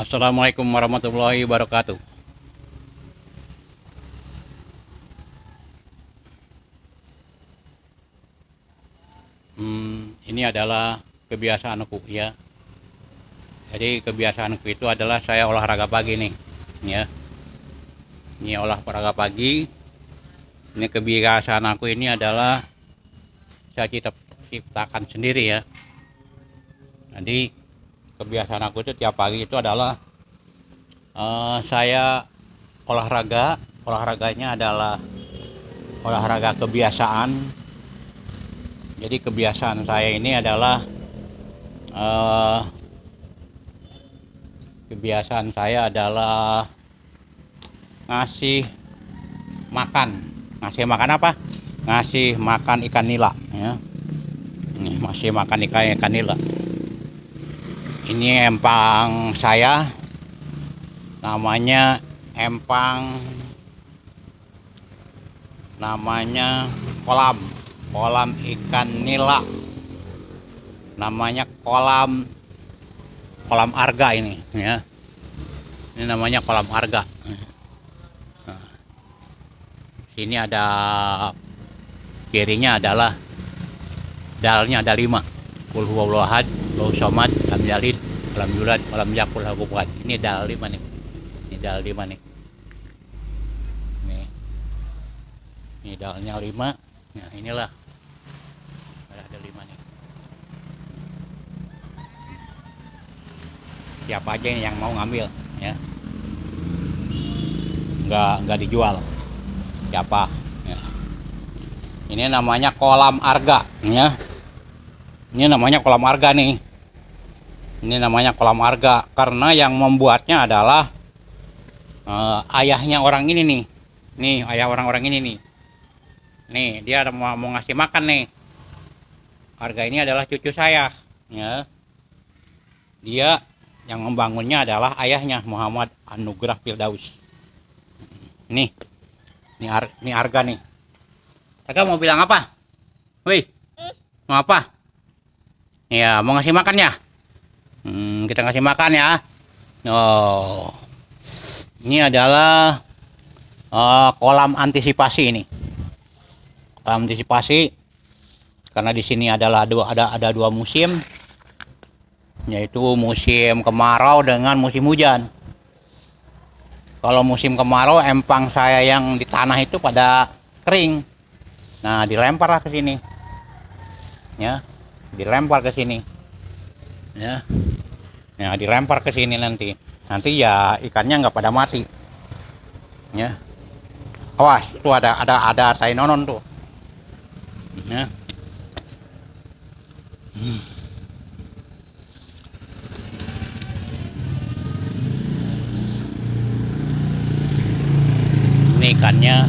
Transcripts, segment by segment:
Assalamualaikum warahmatullahi wabarakatuh. Ini adalah kebiasaanku ya. Jadi kebiasaanku itu adalah saya olahraga pagi nih, ya. Ini olahraga pagi. Ini kebiasaan aku ini adalah saya ciptakan sendiri ya. Jadi kebiasaan aku itu tiap pagi itu adalah saya olahraganya adalah olahraga kebiasaan. Jadi kebiasaan saya ini adalah eh, kebiasaan saya adalah ngasih makan. Ngasih makan apa? Ngasih makan ikan nila ya. Ini masih makan ikan nila. Ini empang saya, namanya empang, namanya kolam ikan nila, namanya kolam kolam arga ini ya. Ini namanya kolam arga. Nah, sini ada kirinya adalah dalnya ada 5. Qul huwallahu ahad, Allahu samad, lam yalid, lam yulad, lam yakul lahu kufuwan ahad. Ini dal 5 nih. Ini dal 5 nih. Nih. Ini dalnya 5. Nah, inilah. Ada 5 nih. Siapa aja yang mau ngambil ya. Nggak dijual. Siapa? Ya. Ini namanya kolam arga ya. Ini namanya kolam arga nih. Ini namanya kolam arga karena yang membuatnya adalah ayahnya orang ini nih. Nih ayah orang-orang ini nih. Nih dia mau ngasih makan nih. Arga ini adalah cucu saya ya. Dia yang membangunnya adalah ayahnya, Muhammad Anugrah Firdaus. Nih. Ini arga nih. Arga mau bilang apa? Wih. Mau apa? Ya, mau ngasih makan ya? Kita ngasih makan ya. Oh, ini adalah kolam antisipasi ini. Kolam antisipasi karena di sini adalah ada 2 musim, yaitu musim kemarau dengan musim hujan. Kalau musim kemarau empang saya yang di tanah itu pada kering. Nah, dilemparlah ke sini. Ya, dilempar ke sini. Ya. Ya, dilempar ke sini nanti ya ikannya nggak pada mati ya. Awas tuh ada tai nonon tuh ya. Ini ikannya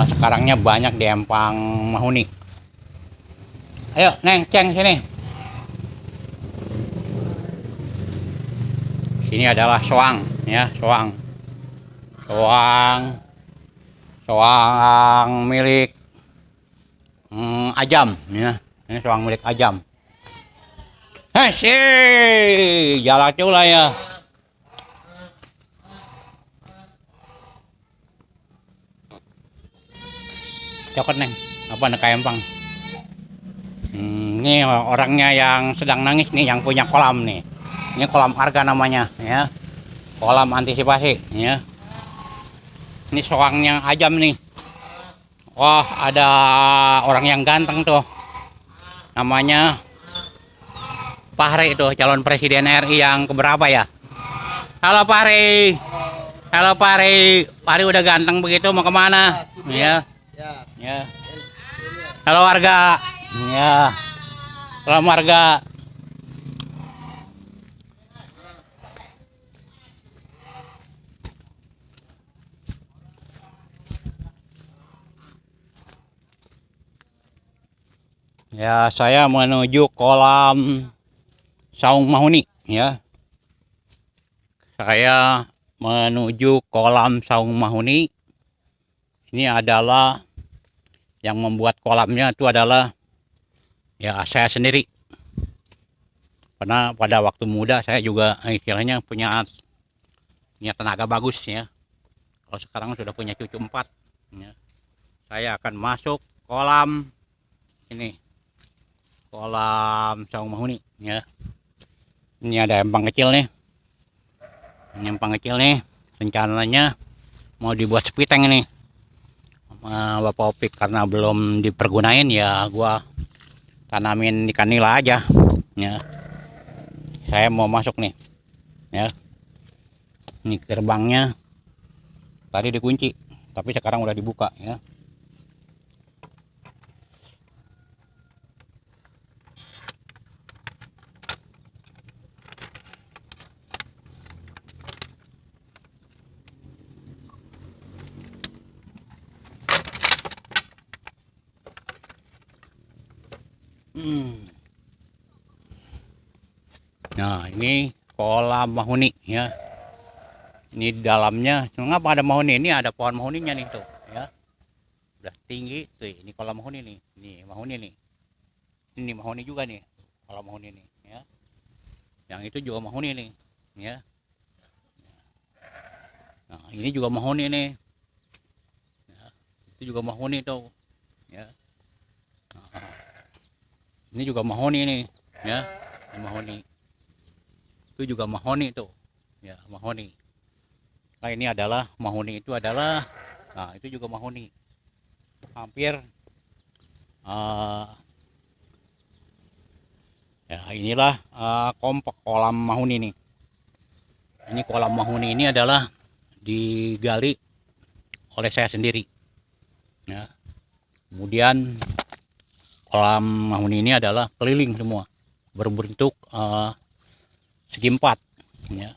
sekarangnya banyak di empang Mahuni. Ayo Neng, Ceng sini. Ini adalah soang ya, soang milik Ajam ya. Ini soang milik Ajam. Sih jalan lah ya. Cokot Neng, apa nak empang? Ini orangnya yang sedang nangis nih, yang punya kolam nih. Ini kolam arga namanya ya. Kolam antisipasi ya. Ini soangnya Ajam nih. Wah, ada orang yang ganteng tuh. Namanya Fahri itu, calon presiden RI yang keberapa ya? Halo Fahri. Halo Fahri. Fahri udah ganteng begitu mau kemana? Ya. Ya. Halo warga. Ya. Halo warga. Ya, saya menuju kolam Saung Mahuni ya. Saya menuju kolam Saung Mahuni. Ini adalah yang membuat kolamnya itu adalah ya saya sendiri. Karena pada waktu muda saya juga istilahnya punya tenaga bagus ya. Kalau sekarang sudah punya cucu 4 ya. Saya akan masuk kolam ini, kolam saung mahuni ya. Ini ada empang kecil nih. Ini empang kecil nih. Rencananya mau dibuat sepiteng ini sama Bapak Opik, karena belum dipergunain ya gua tanamin ikan nila aja ya. Saya mau masuk nih ya. Ini gerbangnya tadi dikunci tapi sekarang udah dibuka ya. Nah, ini kolam mahuni ya. Ini di dalamnya, mengapa ada mahuni? Ini ada pohon mahuninya nih tuh ya. Udah tinggi tuh. Ini kolam mahuni nih. Ini mahuni nih. Ini mahuni juga nih. Kolam mahuni nih ya. Yang itu juga mahuni nih ya. Nah, ini juga mahuni nih. Ya, itu juga mahuni tuh ya. Nah, ini juga mahoni nih ya. Ini mahoni. Itu juga mahoni tuh ya, mahoni. Nah, ini adalah mahoni, itu adalah, nah itu juga mahoni. Hampir ya inilah kompak kolam mahoni nih. Ini kolam mahoni ini adalah digali oleh saya sendiri ya. Kemudian kolam mahoni ini adalah keliling semua, berbentuk segi empat ya,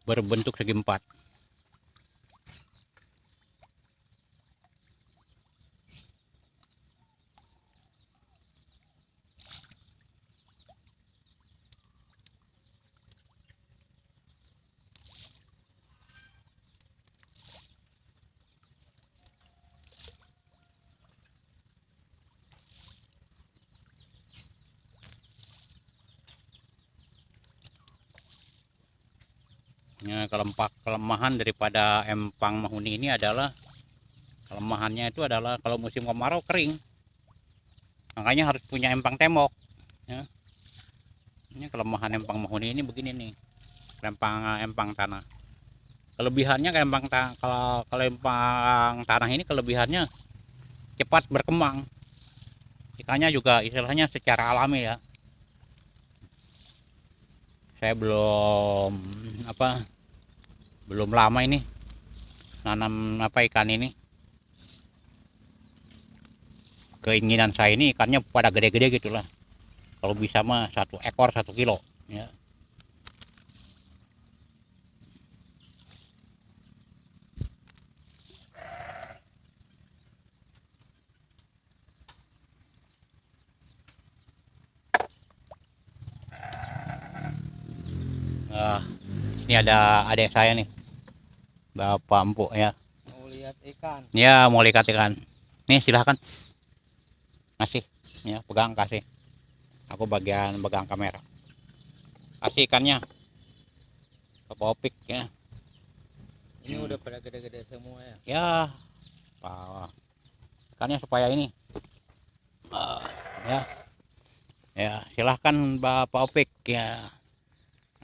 berbentuk segi empat. Ya, kelemahan daripada empang mahuni ini adalah, kelemahannya itu adalah kalau musim kemarau kering, makanya harus punya empang tembok ya. Ini kelemahan empang mahuni ini begini nih, empang tanah. Kelebihannya kalau empang tanah ini kelebihannya cepat berkembang, ikannya juga istilahnya secara alami ya. Saya belum lama ini nanam ikan ini. Keinginan saya ini ikannya pada gede-gede gitulah. Kalau bisa mah 1 ekor 1 kilo ya. Ini ada adik saya nih, Bapak Empuk ya. Mau lihat ikan? Ya, mau lihat ikan. Nih silahkan, ngasih ya, pegang, kasih. Aku bagian pegang kamera. Kasih ikannya, Bapak Opik ya. Ini udah pada gede-gede semua ya? Ya, ikannya supaya ini ya. Ya, silahkan Bapak Opik ya,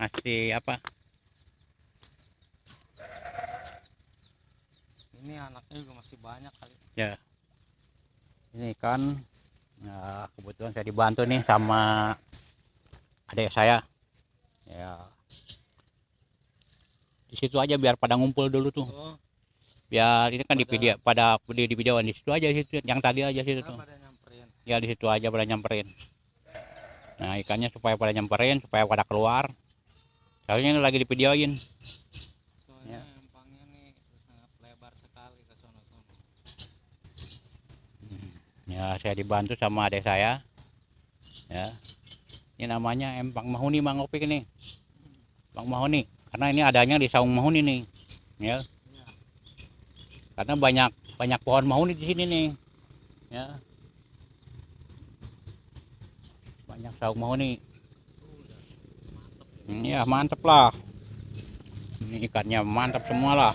ngasih apa? Ini anaknya juga masih banyak kali. Ya, ini ikan. Nah, kebetulan saya dibantu nih sama adik saya. Ya, di situ aja biar pada ngumpul dulu tuh. Oh, Biar ini kan di videoan di situ aja, situ yang tadi aja situ tuh. Ya di situ aja pada nyamperin. Nah, ikannya supaya pada nyamperin, supaya pada keluar. Soalnya ini lagi di videoin. Soalnya empangnya nih sangat lebar sekali ke sono-sono. Ya, saya dibantu sama adik saya. Ya. Ini namanya empang mahuni Mang Opik ini. Empang mahuni. Karena ini adanya di saung mahuni nih. Ya. Karena banyak pohon mahuni di sini nih. Ya. Banyak saung mahuni. Ya mantep lah. Ini ikannya mantap semua lah.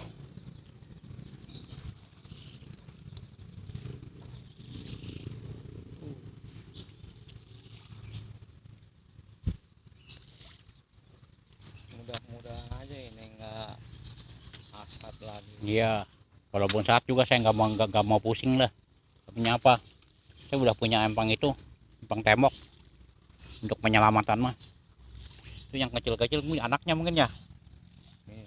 Mudah-mudahan aja ini nggak asat lagi. Iya. Walaupun saat juga saya nggak mau pusing lah. Punya apa? Saya udah punya empang itu, empang tembok untuk penyelamatan mah. Itu yang kecil-kecil anaknya mungkin ya. Iya.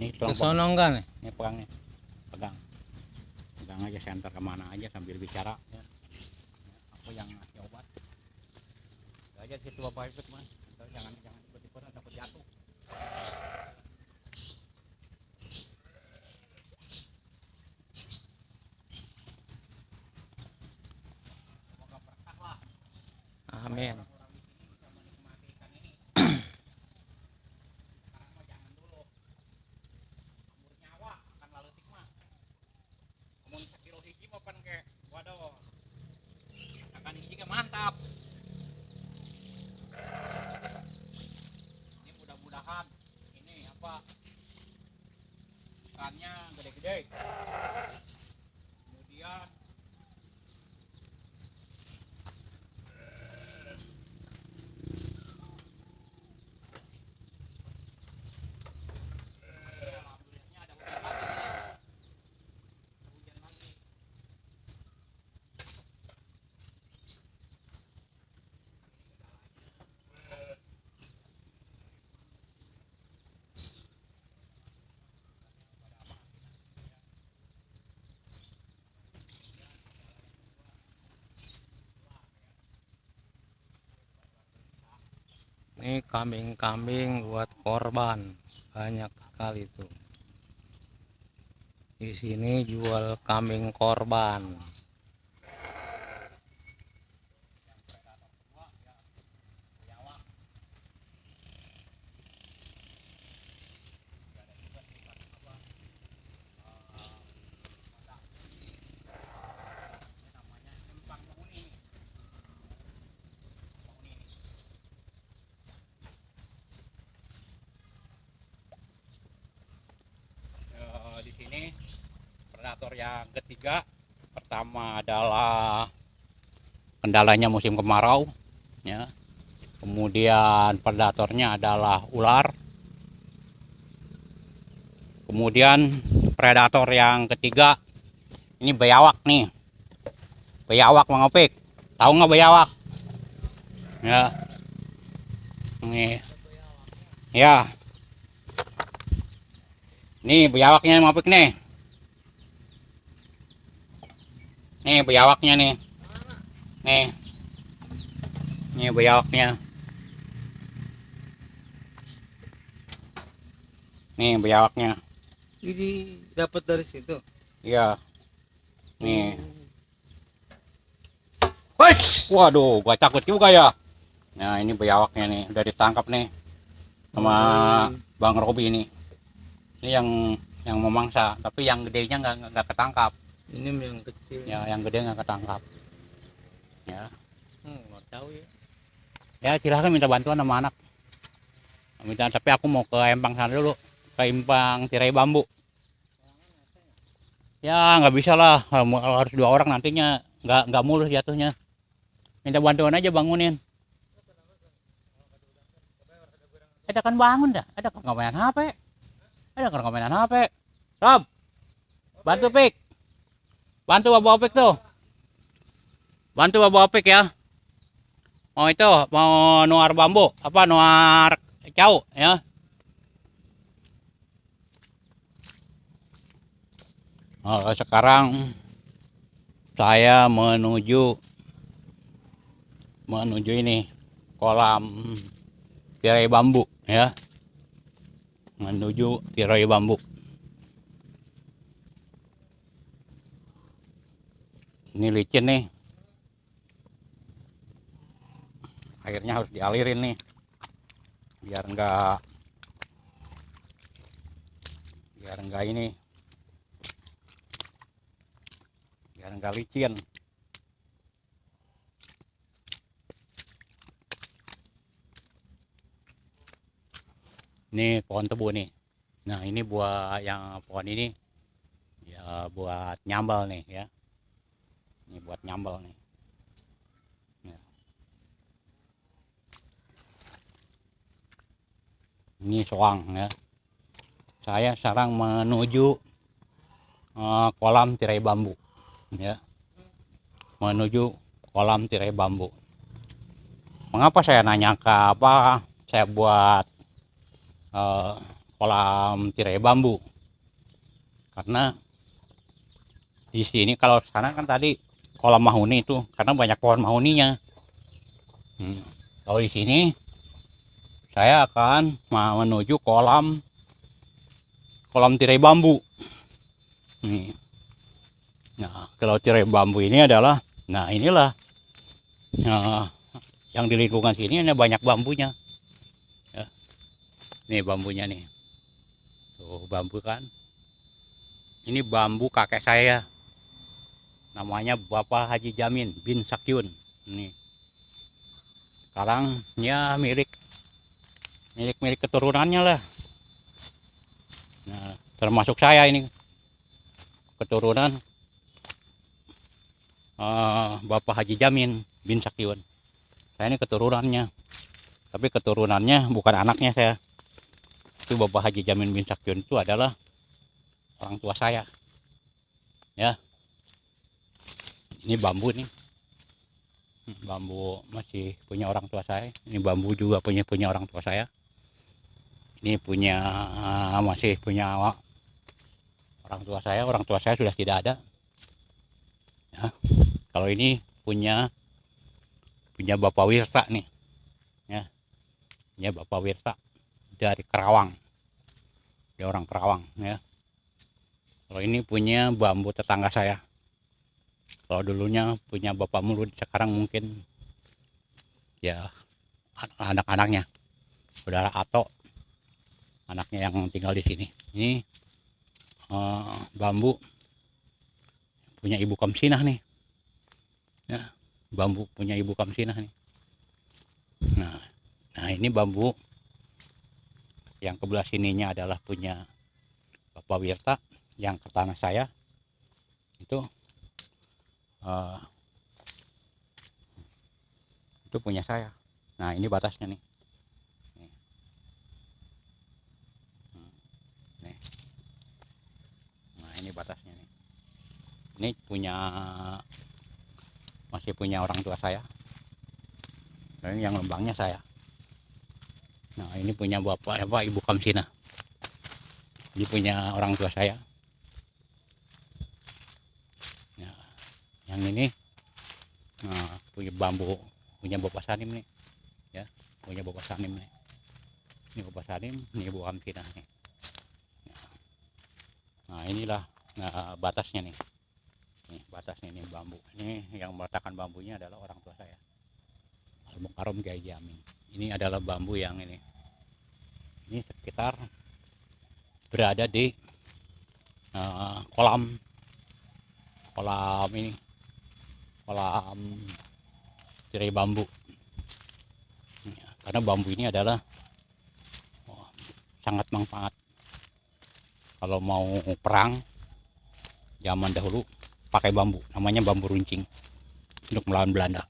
Ini Ke tolong sono enggak nih? ini pegangnya, pegang aja, saya antar kemana aja sambil bicara ya. Aku yang ngasih obat aja gitu bapak itu mas, jangan tiba-tiba takut jatuh. Semoga berkah lah. Amin. Orang di sini bisa menikmati ikan ini. Sekarang mah jangan dulu, umur nyawa akan lalu mah. Namun sekilo hiji mapan ke, waduh, akan hiji ke mantap. Ini mudah-mudahan ini apa ikannya gede-gede. Kemudian alhamdulillahnya ada hujan lagi. Hujan lagi. Ini kambing-kambing buat korban banyak sekali tuh. Di sini jual kambing korban. Di sini predator yang ketiga, pertama adalah kendalanya musim kemarau ya. Kemudian predatornya adalah ular. Kemudian predator yang ketiga ini biawak nih. Biawak Mang Opik. Tahu nggak biawak? Ya. Nih. Ya. Nih biawaknya Mang Opik nih. Nih biawaknya nih. Nih. Nih biawaknya. Nih biawaknya. Ini dapat dari situ. Iya. Nih. Waduh, gua takut juga ya. Nah, ini biawaknya nih, udah ditangkap nih sama Bang Robi ini. Ini yang memangsa, tapi yang gedenya nggak ketangkap. Ini yang kecil. Ya, yang gede nggak ketangkap. Ya. Nggak tahu ya. Ya, silahkan minta bantuan sama anak. Minta, tapi aku mau ke empang sana dulu, ke empang tirai bambu. Ya, nggak bisa lah, harus 2 orang nantinya, nggak mulus jatuhnya. Minta bantuan aja bangunin. Ada kan bangun dah, ada kan mainan HP. Ada kan mainan HP. Rob, bantu Pik. Bantu bawa Opik tuh. Bantu bawa Opik ya. Mau itu, mau nuar bambu, apa nuar cau ya. Sekarang saya menuju ini kolam tirai bambu ya. Menuju tirai bambu. Ini licin nih. Airnya harus dialirin nih. Biar enggak ini. biar nggak licin. Ini pohon tebu nih. Nah ini buat yang pohon ini ya buat nyambal nih ya. Ini buat nyambal nih. Ya. Ini soang ya. Saya sekarang menuju kolam tirai bambu ya. Menuju kolam tirai bambu. Mengapa saya nanya ke apa saya buat kolam tirai bambu? Karena di sini kalau sana kan tadi kolam mahuni itu karena banyak pohon mahuninya. Kalau di sini saya akan menuju kolam tirai bambu. Nih. Nah, kalau tirai bambu ini adalah, nah inilah yang di lingkungan sini ada banyak bambunya. Ya. Nih bambunya nih. Tuh bambu kan. Ini bambu kakek saya. Namanya Bapak Haji Jamin bin Sakyun. Ini. Sekarang ya milik keturunannya lah. Nah, termasuk saya ini keturunan Bapak Haji Jamin bin Sakyun. Saya ini keturunannya. Tapi keturunannya bukan anaknya saya. Itu Bapak Haji Jamin bin Sakyun itu adalah orang tua saya. Ya. Ini bambu nih. Bambu masih punya orang tua saya. Ini bambu juga punya orang tua saya. Ini punya masih punya orang tua saya. Orang tua saya sudah tidak ada. Ya. Kalau ini punya Bapak Wirta nih. Ya. Punya Bapak Wirta dari Kerawang. Dia orang Kerawang ya. Kalau ini punya bambu tetangga saya. Kalau dulunya punya Bapak Mulud, sekarang mungkin ya anak-anaknya, saudara Ato, anaknya yang tinggal di sini. Ini bambu punya Ibu Kamsinah nih, ya bambu punya Ibu Kamsinah nih. Nah ini bambu yang kebelah sininya adalah punya Bapak Wirta, yang ke tanah saya itu punya saya. Nah ini batasnya nih. Nih. Nah ini batasnya nih. Ini masih punya orang tua saya. Dan yang lembangnya saya. Nah ini punya Bapak Ibu Kamsinah. Ini punya orang tua saya. Yang ini punya bambu punya Bapak Sanim nih ya, punya Bapak Sanim nih. Ini Bapak Sanim, ini Ibu Kamsinah nih. Nah inilah batasnya nih. Nih batasnya ini bambu. Ini yang meletakkan bambunya adalah orang tua saya, Al Mukarram Kiai Jamin. Ini adalah bambu yang ini sekitar berada di kolam tirai bambu ya, karena bambu ini adalah sangat manfaat kalau mau perang zaman dahulu. Pakai bambu, namanya bambu runcing, untuk melawan Belanda.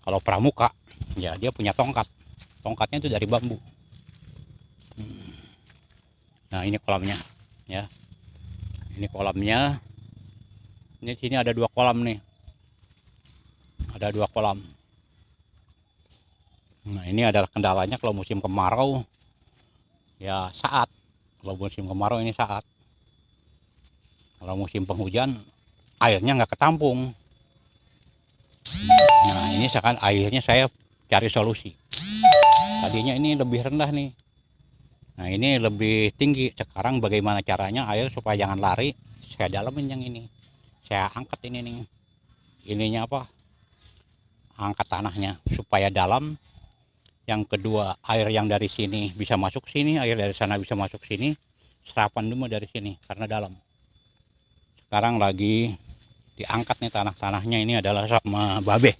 Kalau pramuka ya dia punya tongkatnya itu dari bambu. Nah ini kolamnya ya, ini kolamnya. Ini sini ada 2 kolam nih. Ada 2 kolam. Nah ini adalah kendalanya kalau musim kemarau. Ya saat. Kalau musim kemarau ini saat. Kalau musim penghujan airnya nggak ketampung. Nah ini sekarang airnya saya cari solusi. Tadinya ini lebih rendah nih. Nah ini lebih tinggi. Sekarang bagaimana caranya air supaya jangan lari? Saya dalamin yang ini. Saya angkat ini nih, ininya apa, angkat tanahnya supaya dalam. Yang kedua, air yang dari sini bisa masuk sini, air dari sana bisa masuk sini, serapan dulu dari sini karena dalam. Sekarang lagi diangkat nih tanahnya ini adalah sama babe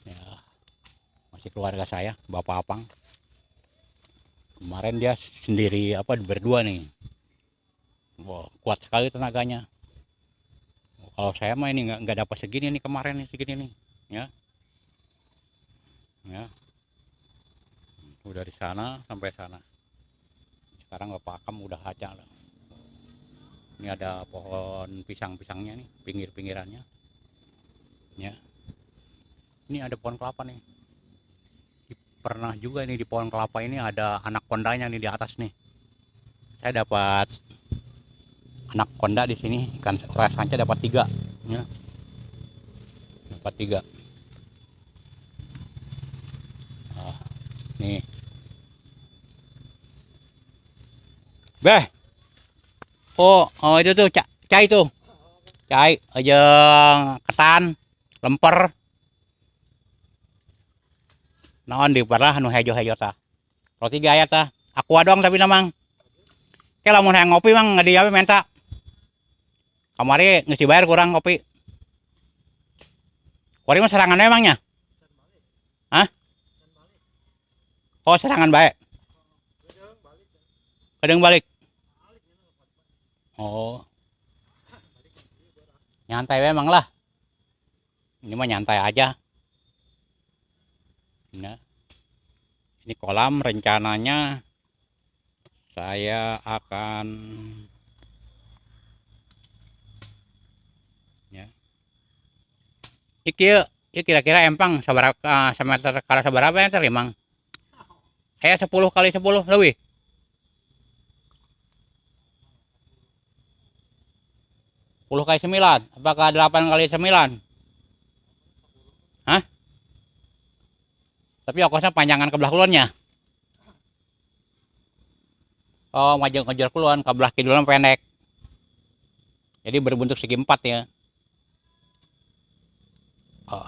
ya, masih keluarga saya, Bapak Apang. Kemarin dia sendiri berdua nih. Wah, kuat sekali tenaganya. Kalau saya mah ini nggak dapat segini nih kemarin nih, segini nih ya udah dari sana sampai sana. Sekarang Bapak Akam udah haja lah. Ini ada pohon pisangnya nih, pinggir-pinggirannya ya. Ini ada pohon kelapa nih. Pernah juga nih di pohon kelapa ini ada anak kondanya nih di atas nih. Saya dapat anak konda di sini, ikan sanca dapat 3 ya. Dapat 3. Nih. Beh. Oh itu tuh cai tuh. Cai aja kesan lemper. Naon di parah anu hejo-hejo tah. Roti gaya tah. Aku doang tapi namang. Kayak lamun hayang ngopi mang ngadieu minta. Kamari geus dibayar kurang kopi. Kuari mah serangan emangnya? Hah? Oh, serangan baik. Kadang balik. Oh. Nyantai memang lah. Ini mah nyantai aja. Nah. Ini kolam rencananya saya akan ya. Iki kira-kira empang sabarapa semeter kala sabarapa ya terimang? Kayak 10 kali 10 lebih. 10 kali 9. Apakah 8 kali 9? Hah? Tapi ongkosnya panjangan ke belah kulonnya. Oh, maju ngejar kulon, ke belah kidulan pendek. Jadi berbentuk segi 4 ya. Oh.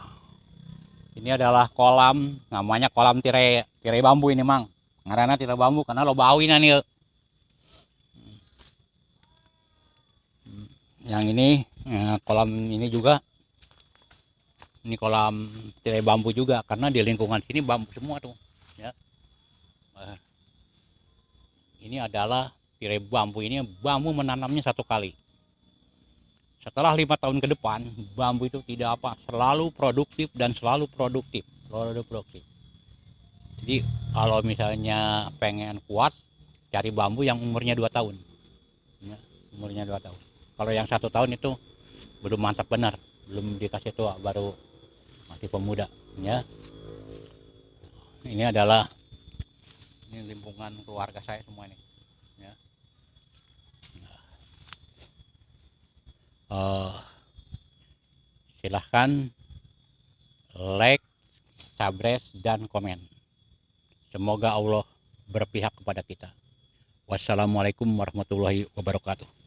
Ini adalah kolam, namanya kolam tirai bambu ini, Mang. Ngaranna tirai bambu karena loba awinan ieu. Yang ini kolam ini juga. Ini kolam tirai bambu juga karena di lingkungan sini bambu semua tuh, ya. Ini adalah tirai bambu ini, bambu menanamnya 1 kali. Setelah 5 tahun ke depan, bambu itu tidak selalu produktif dan selalu produktif. Jadi kalau misalnya pengen kuat, cari bambu yang umurnya 2 tahun. Ya, umurnya 2 tahun. Kalau yang 1 tahun itu belum mantap benar, belum dikasih tua, baru masih pemuda. Ya. Ini adalah lingkungan keluarga saya semua ini. Ya. Silahkan like, subscribe, dan komen. Semoga Allah berpihak kepada kita. Wassalamualaikum warahmatullahi wabarakatuh.